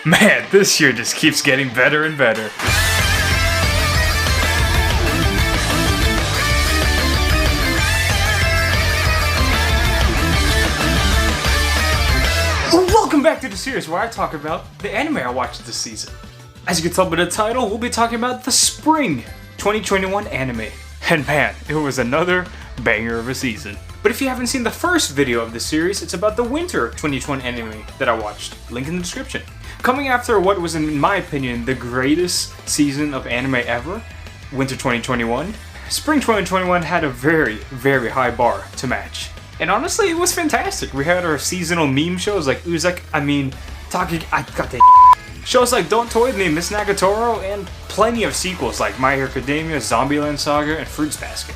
Man, this year just keeps getting better and better. Welcome back to the series where I talk about the anime I watched this season. As you can tell by the title, we'll be talking about the Spring 2021 anime. And man, it was another banger of a season. But if you haven't seen the first video of the series, it's about the Winter 2021 anime that I watched. Link in the description. Coming after what was, in my opinion, the greatest season of anime ever, Winter 2021, Spring 2021 had a very, very high bar to match. And honestly, it was fantastic. We had our seasonal meme shows like shows like Don't Toy With Me, Miss Nagatoro, and plenty of sequels like My Hero Academia, Zombieland Saga, and Fruits Basket.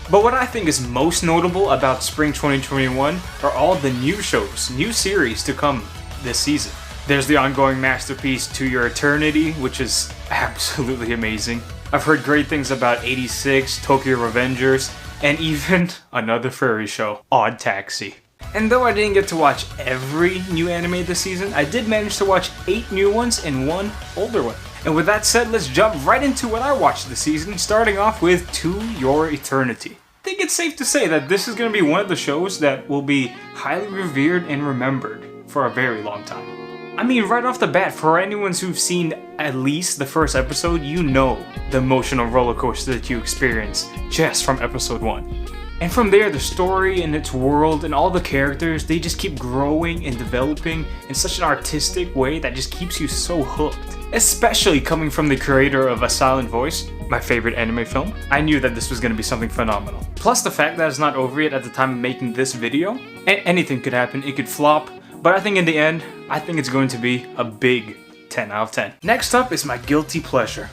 But what I think is most notable about Spring 2021 are all the new shows, new series to come this season. There's the ongoing masterpiece To Your Eternity, which is absolutely amazing. I've heard great things about 86, Tokyo Revengers, and even another furry show, Odd Taxi. And though I didn't get to watch every new anime this season, I did manage to watch 8 new ones and 1 older one. And with that said, let's jump right into what I watched this season, starting off with To Your Eternity. I think it's safe to say that this is going to be one of the shows that will be highly revered and remembered for a very long time. I mean, right off the bat, for anyone who've seen at least the first episode, you know the emotional roller coaster that you experience just from episode 1. And from there, the story and its world and all the characters, they just keep growing and developing in such an artistic way that just keeps you so hooked. Especially coming from the creator of A Silent Voice, my favorite anime film, I knew that this was going to be something phenomenal. Plus the fact that it's not over yet at the time of making this video, and anything could happen, it could flop, but I think in the end, I think it's going to be a big 10 out of 10. Next up is my guilty pleasure.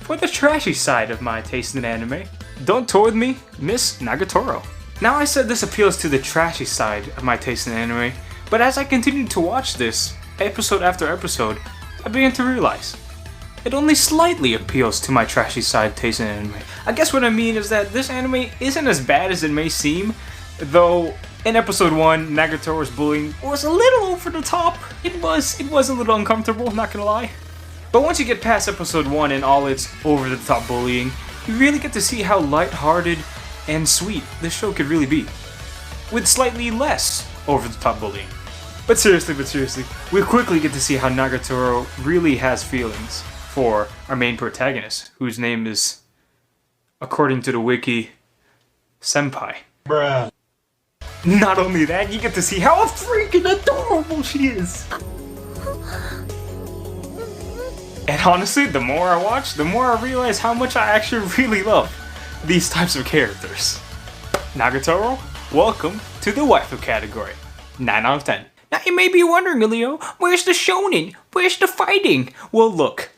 For the trashy side of my taste in anime, Don't Toy With Me, Miss Nagatoro. Now I said this appeals to the trashy side of my taste in anime, but as I continued to watch this, episode after episode, I began to realize it only slightly appeals to my trashy side taste in anime. I guess what I mean is that this anime isn't as bad as it may seem, though in episode 1, Nagatoro's bullying was a little over the top. It was a little uncomfortable, not gonna lie. But once you get past episode 1 and all its over the top bullying, you really get to see how lighthearted and sweet this show could really be, with slightly less over the top bullying. But seriously, we quickly get to see how Nagatoro really has feelings for our main protagonist, whose name is, according to the wiki, Senpai. Bruh. Not only that, you get to see how freaking adorable she is. And honestly, the more I watch, the more I realize how much I actually really love these types of characters. Nagatoro, welcome to the waifu category. 9 out of 10. Now you may be wondering, Leo, where's the shonen? Where's the fighting? Well look,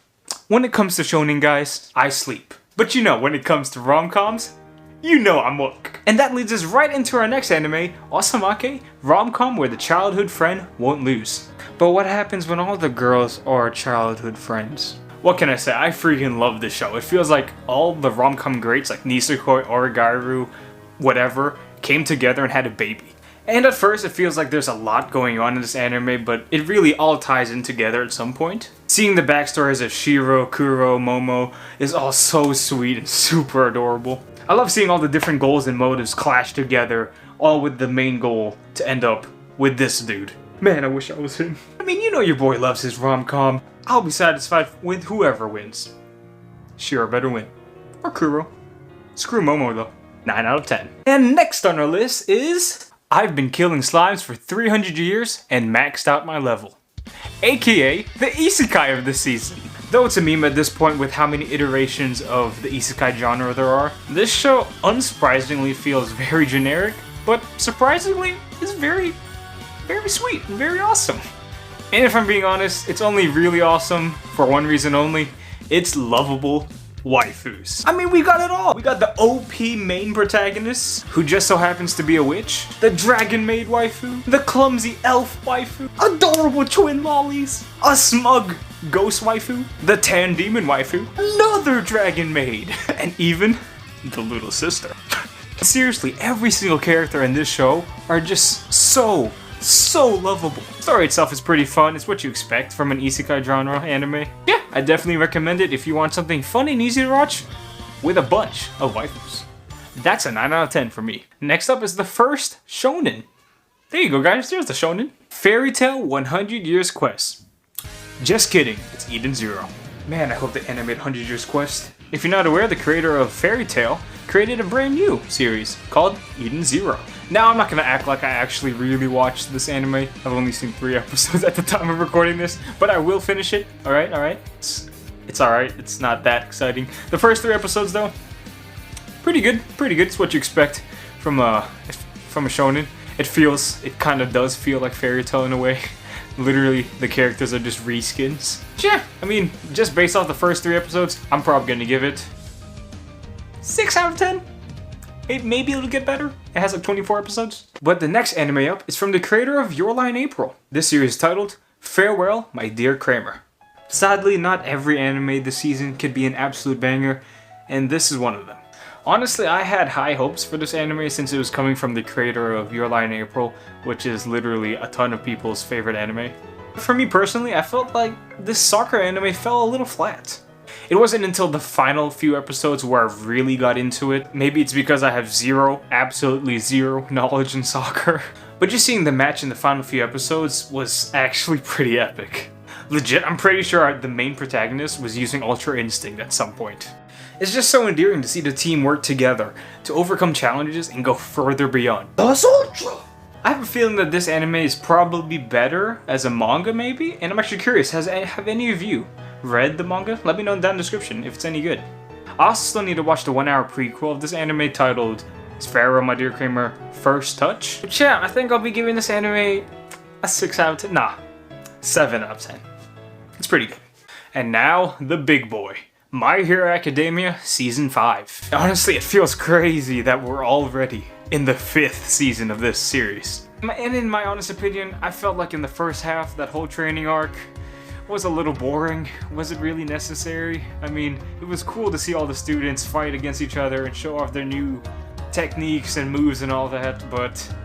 when it comes to shonen guys, I sleep. But you know, when it comes to rom-coms, you know I'm woke. And that leads us right into our next anime, Osamake, rom-com where the childhood friend won't lose. But what happens when all the girls are childhood friends? What can I say? I freaking love this show. It feels like all the rom-com greats like Nisekoi, Origairu, whatever, came together and had a baby. And at first it feels like there's a lot going on in this anime, but it really all ties in together at some point. Seeing the backstories of Shiro, Kuro, Momo is all so sweet and super adorable. I love seeing all the different goals and motives clash together, all with the main goal to end up with this dude. Man, I wish I was him. I mean, you know your boy loves his rom-com. I'll be satisfied with whoever wins. Shiro better win. Or Kuro. Screw Momo though. 9 out of 10. And next on our list is I've been killing slimes for 300 years and maxed out my level. AKA the isekai of this season. Though it's a meme at this point with how many iterations of the isekai genre there are, this show unsurprisingly feels very generic, but surprisingly is very sweet and very awesome. And if I'm being honest, it's only really awesome for one reason only. It's lovable waifus. I mean, we got it all. We got the OP main protagonist, who just so happens to be a witch, the dragon maid waifu, the clumsy elf waifu, adorable twin lollies, a smug ghost waifu, the tan demon waifu, another dragon maid, and even the little sister. Seriously, every single character in this show are just so So lovable. The story itself is pretty fun. It's what you expect from an isekai genre anime. Yeah, I definitely recommend it if you want something fun and easy to watch with a bunch of waifus. That's a 9 out of 10 for me. Next up is the first shonen. There you go, guys. There's the shonen. Fairy Tail 100 Years Quest. Just kidding. It's Eden Zero. Man, I hope they animate 100 Years Quest. If you're not aware, the creator of Fairy Tail created a brand new series called Eden Zero. Now, I'm not gonna act like I actually really watched this anime. I've only seen 3 episodes at the time of recording this, but I will finish it. Alright. It's alright. It's not that exciting. The first 3 episodes, though, pretty good. It's what you expect from a shonen. It kind of does feel like Fairy Tail in a way. Literally, the characters are just reskins. Yeah, I mean, just based off the first 3 episodes, I'm probably gonna give it 6 out of 10. Maybe it'll get better. It has like 24 episodes. But the next anime up is from the creator of Your Lie in April. This series is titled Farewell, My Dear Kramer. Sadly, not every anime this season could be an absolute banger, and this is one of them. Honestly, I had high hopes for this anime since it was coming from the creator of Your Lie in April, which is literally a ton of people's favorite anime. For me personally, I felt like this soccer anime fell a little flat. It wasn't until the final few episodes where I really got into it. Maybe it's because I have absolutely zero knowledge in soccer. But just seeing the match in the final few episodes was actually pretty epic. Legit, I'm pretty sure the main protagonist was using Ultra Instinct at some point. It's just so endearing to see the team work together to overcome challenges and go further beyond. Das Ultra! I have a feeling that this anime is probably better as a manga maybe, and I'm actually curious, have any of you read the manga? Let me know down in the description if it's any good. I also still need to watch the 1-hour prequel of this anime titled Farewell, My Dear Kramer, First Touch. But yeah, I think I'll be giving this anime a 6 out of 10. Nah, 7 out of 10. It's pretty good. And now, the big boy. My Hero Academia Season 5. Honestly, it feels crazy that we're already in the 5th season of this series. And in my honest opinion, I felt like in the first half, that whole training arc was a little boring. Was it really necessary? I mean, it was cool to see all the students fight against each other and show off their new techniques and moves and all that, but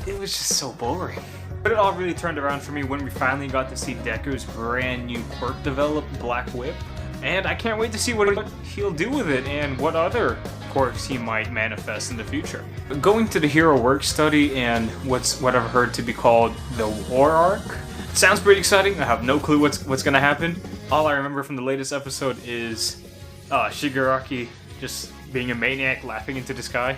it was just so boring. But it all really turned around for me when we finally got to see Deku's brand new quirk develop, Black Whip. And I can't wait to see what he'll do with it and what other quirks he might manifest in the future. Going to the hero work study and what I've heard to be called the War Arc sounds pretty exciting. I have no clue what's gonna happen. All I remember from the latest episode is Shigaraki just being a maniac laughing into the sky.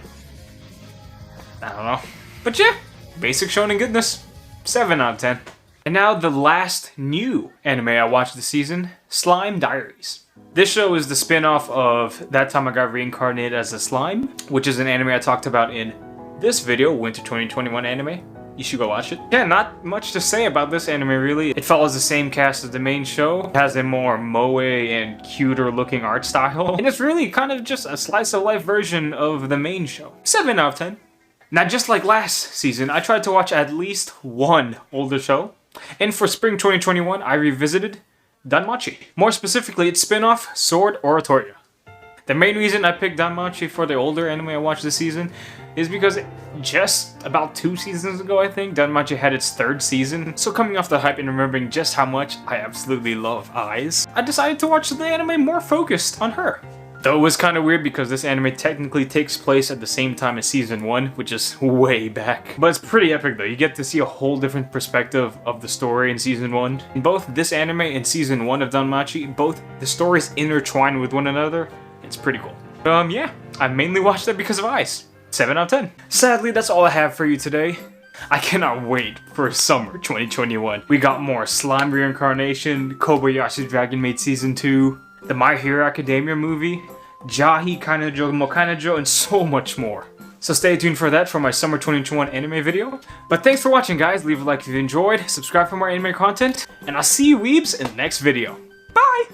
I don't know. But yeah, basic shonen goodness. 7 out of 10. And now the last new anime I watched this season, Slime Diaries. This show is the spin-off of That Time I Got Reincarnated as a Slime, which is an anime I talked about in this video, Winter 2021 anime. You should go watch it. Yeah, not much to say about this anime really. It follows the same cast as the main show. It has a more moe and cuter looking art style. And it's really kind of just a slice of life version of the main show. 7 out of 10. Now just like last season, I tried to watch at least one older show. And for spring 2021, I revisited Danmachi. More specifically, its spin-off, Sword Oratoria. The main reason I picked Danmachi for the older anime I watched this season is because just about 2 seasons ago, I think, Danmachi had its 3rd season. So coming off the hype and remembering just how much I absolutely love Aiz, I decided to watch the anime more focused on her. Though it was kind of weird because this anime technically takes place at the same time as Season 1, which is way back. But it's pretty epic though, you get to see a whole different perspective of the story in Season 1. In both this anime and Season 1 of Danmachi, both the stories intertwine with one another. It's pretty cool. Yeah, I mainly watched that because of Aiz. 7 out of 10. Sadly, that's all I have for you today. I cannot wait for summer 2021. We got more Slime Reincarnation, Kobayashi Dragon Maid Season 2, the My Hero Academia movie, Jahi Kanajo Mokanajo, and so much more. So stay tuned for that for my summer 2021 anime video. But thanks for watching guys, leave a like if you enjoyed, subscribe for more anime content, and I'll see you weebs in the next video. Bye!